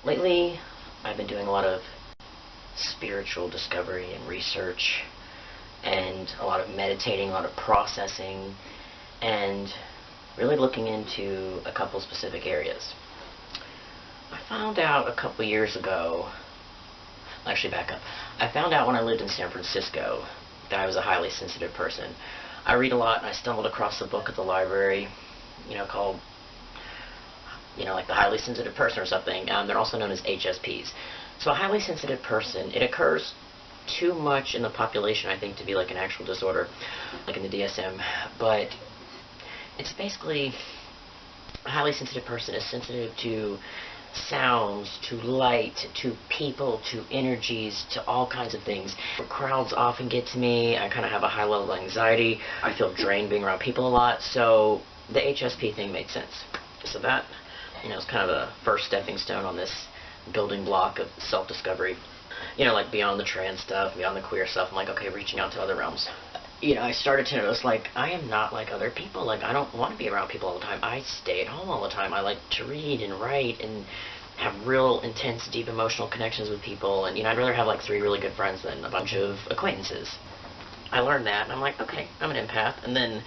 Lately, I've been doing a lot of spiritual discovery and research, and a lot of meditating, a lot of processing, and really looking into a couple specific areas. I found out a couple years ago, actually back up, I found out when I lived in San Francisco that I was a highly sensitive person. I read a lot, and I stumbled across a book at the library, called, like the highly sensitive person or something. They're also known as HSPs. So a highly sensitive person, it occurs too much in the population, I think, to be like an actual disorder, like in the DSM. But it's basically, a highly sensitive person is sensitive to sounds, to light, to people, to energies, to all kinds of things. Crowds often get to me. I kind of have a high level of anxiety. I feel drained being around people a lot. So the HSP thing made sense. So that, is kind of a first stepping stone on this building block of self-discovery. Like beyond the trans stuff, beyond the queer stuff, I'm like, okay, reaching out to other realms. I started to notice, like, I am not like other people. Like, I don't want to be around people all the time. I stay at home all the time. I like to read and write and have real intense, deep emotional connections with people. And, I'd rather have, like, 3 really good friends than a bunch of acquaintances. I learned that, and I'm like, okay, I'm an empath. And then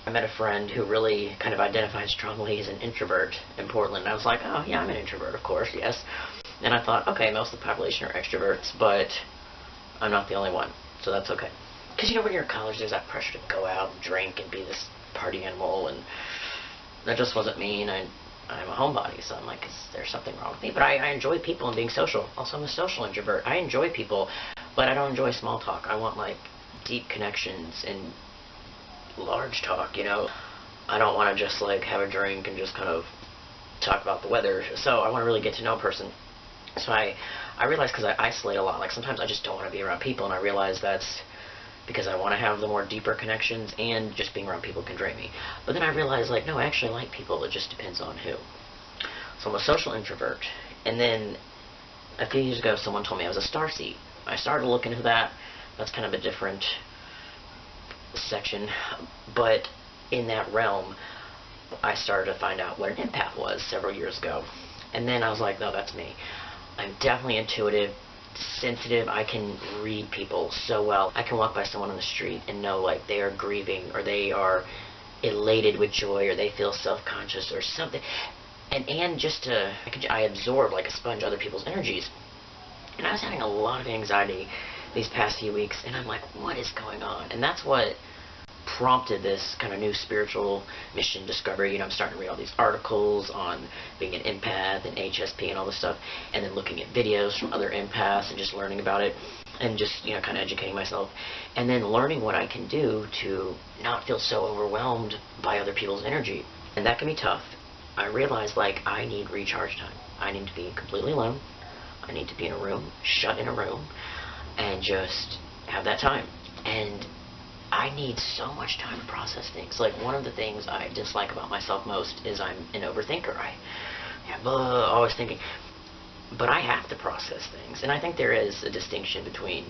I met a friend who really kind of identified strongly as an introvert in Portland. And I was like, oh, yeah, I'm an introvert, of course, yes. And I thought, okay, most of the population are extroverts, but I'm not the only one, so that's okay. Because, when you're in college, there's that pressure to go out and drink and be this party animal, and that just wasn't me, and I'm a homebody, so I'm like, is there something wrong with me? But I enjoy people and being social. Also, I'm a social introvert. I enjoy people, but I don't enjoy small talk. I want, like, deep connections and large talk, I don't want to just, like, have a drink and just kind of talk about the weather. So I want to really get to know a person. So I realized, because I isolate a lot, like, sometimes I just don't want to be around people, and I realize that's because I want to have the more deeper connections, and just being around people can drain me. But then I realized, like, no, I actually like people. It just depends on who. So I'm a social introvert. And then a few years ago, someone told me I was a starseed. I started to look into that. That's kind of a different section. But in that realm, I started to find out what an empath was several years ago. And then I was like, no, that's me. I'm definitely intuitive, sensitive. I can read people so well. I can walk by someone on the street and know, like, they are grieving, or they are elated with joy, or they feel self-conscious or something. And just I absorb like a sponge other people's energies. And I was having a lot of anxiety these past few weeks, and I'm like, what is going on? And that's what prompted this kind of new spiritual mission discovery. I'm starting to read all these articles on being an empath and HSP and all this stuff, and then looking at videos from other empaths and just learning about it, and just, kind of educating myself, and then learning what I can do to not feel so overwhelmed by other people's energy. And that can be tough. I realized, like, I need recharge time. I need to be completely alone. I need to be in a room, shut in a room, and just have that time. And I need so much time to process things. Like, one of the things I dislike about myself most is I'm an overthinker. Always thinking. But I have to process things. And I think there is a distinction between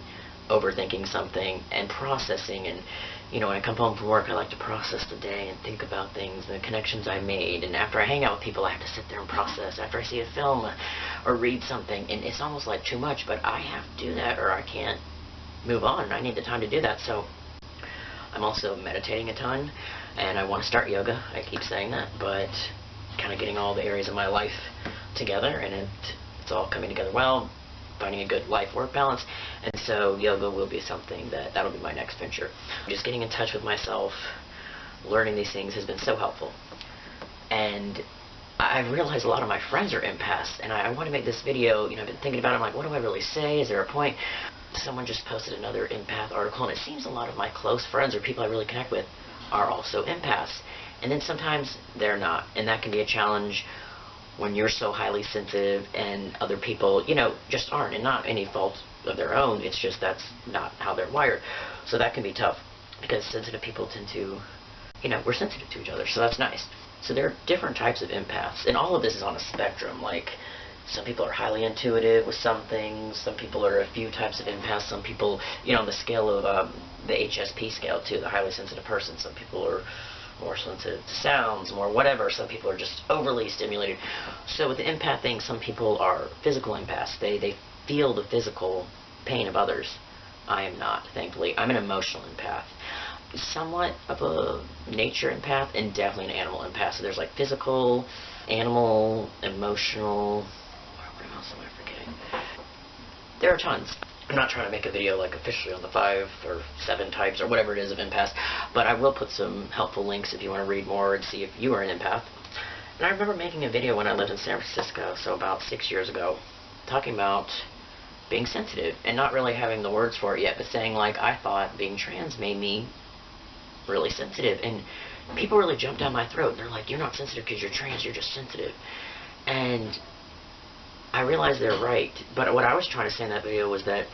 overthinking something and processing. And, when I come home from work, I like to process the day and think about things, the connections I made. And after I hang out with people, I have to sit there and process. After I see a film or read something, and it's almost like too much, but I have to do that or I can't move on. And I need the time to do that. So I'm also meditating a ton, and I want to start yoga. I keep saying that, but kind of getting all the areas of my life together, and it's all coming together well, finding a good life-work balance. And so yoga will be something that'll be my next venture. Just getting in touch with myself, learning these things has been so helpful. And I realized a lot of my friends are empaths, and I want to make this video. I've been thinking about it. I'm like, what do I really say? Is there a point? Someone just posted another empath article, and it seems a lot of my close friends or people I really connect with are also empaths. And then sometimes they're not, and that can be a challenge when you're so highly sensitive and other people, just aren't, and not any fault of their own. It's just that's not how they're wired. So that can be tough, because sensitive people tend to, we're sensitive to each other, so that's nice. So there are different types of empaths, and all of this is on a spectrum. Like, some people are highly intuitive with some things. Some people are a few types of empaths. Some people, on the scale of the HSP scale too, the highly sensitive person. Some people are more sensitive to sounds, more whatever. Some people are just overly stimulated. So with the empath thing, some people are physical empaths. They feel the physical pain of others. I am not, thankfully. I'm an emotional empath. Somewhat of a nature empath and definitely an animal empath. So there's like physical, animal, emotional. What else am I forgetting? There are tons. I'm not trying to make a video like officially on the 5 or 7 types or whatever it is of empaths, but I will put some helpful links if you want to read more and see if you are an empath. And I remember making a video when I lived in San Francisco, so about 6 years ago, talking about being sensitive and not really having the words for it yet, but saying like I thought being trans made me really sensitive, and people really jumped down my throat. They're like, you're not sensitive because you're trans, you're just sensitive. And I realized they're right, but what I was trying to say in that video was that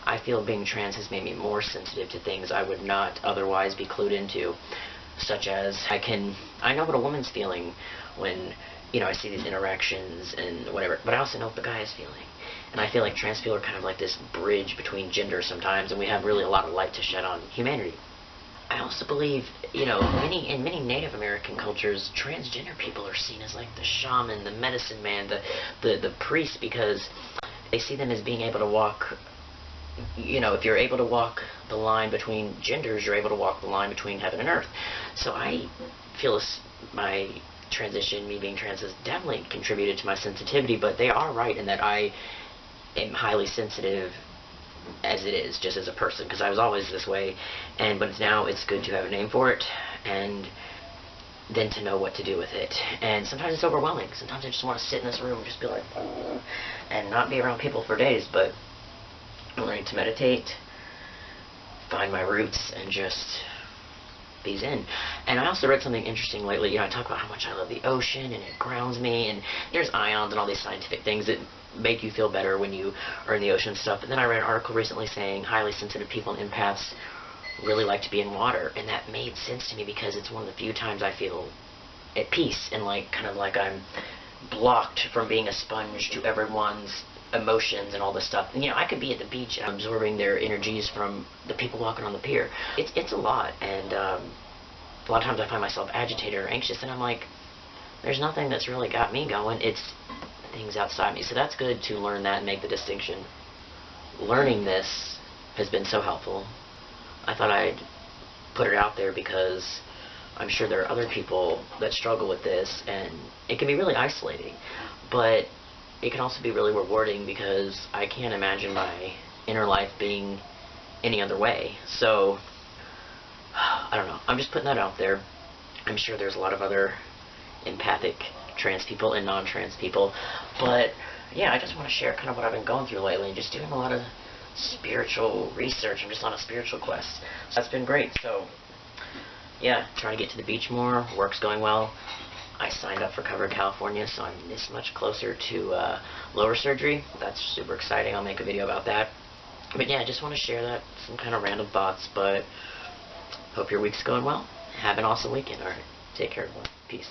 I feel being trans has made me more sensitive to things I would not otherwise be clued into, such as I know what a woman's feeling when, I see these interactions and whatever, but I also know what the guy is feeling. And I feel like trans people are kind of like this bridge between genders sometimes, and we have really a lot of light to shed on humanity. I also believe, in many Native American cultures, transgender people are seen as like the shaman, the medicine man, the priest, because they see them as being able to walk, if you're able to walk the line between genders, you're able to walk the line between heaven and earth. So I feel my transition, me being trans, has definitely contributed to my sensitivity, but they are right in that I am highly sensitive as it is, just as a person, because I was always this way, but now it's good to have a name for it, and then to know what to do with it. And sometimes it's overwhelming. Sometimes I just want to sit in this room and just be like, and not be around people for days, but I'm learning to meditate, find my roots, and just be zen. And I also read something interesting lately. I talk about how much I love the ocean, and it grounds me, and there's ions and all these scientific things that make you feel better when you are in the ocean and stuff. And then I read an article recently saying highly sensitive people and empaths really like to be in water, and that made sense to me because it's one of the few times I feel at peace and kind of like I'm blocked from being a sponge to everyone's emotions and all this stuff. And, I could be at the beach and I'm absorbing their energies from the people walking on the pier. It's a lot, and a lot of times I find myself agitated or anxious, and I'm like, there's nothing that's really got me going. It's things outside me. So that's good to learn that and make the distinction. Learning this has been so helpful. I thought I'd put it out there because I'm sure there are other people that struggle with this, and it can be really isolating, but it can also be really rewarding because I can't imagine my inner life being any other way. So I don't know, I'm just putting that out there. I'm sure there's a lot of other empathic trans people and non-trans people, but yeah, I just want to share kind of what I've been going through lately and just doing a lot of spiritual research. I'm just on a spiritual quest, so that's been great. So yeah, trying to get to the beach more. Work's going well. I signed up for Cover California, so I'm this much closer to lower surgery. That's super exciting. I'll make a video about that. But yeah, I just want to share that, some kind of random thoughts, but hope your week's going well. Have an awesome weekend. Alright, take care everyone. Peace.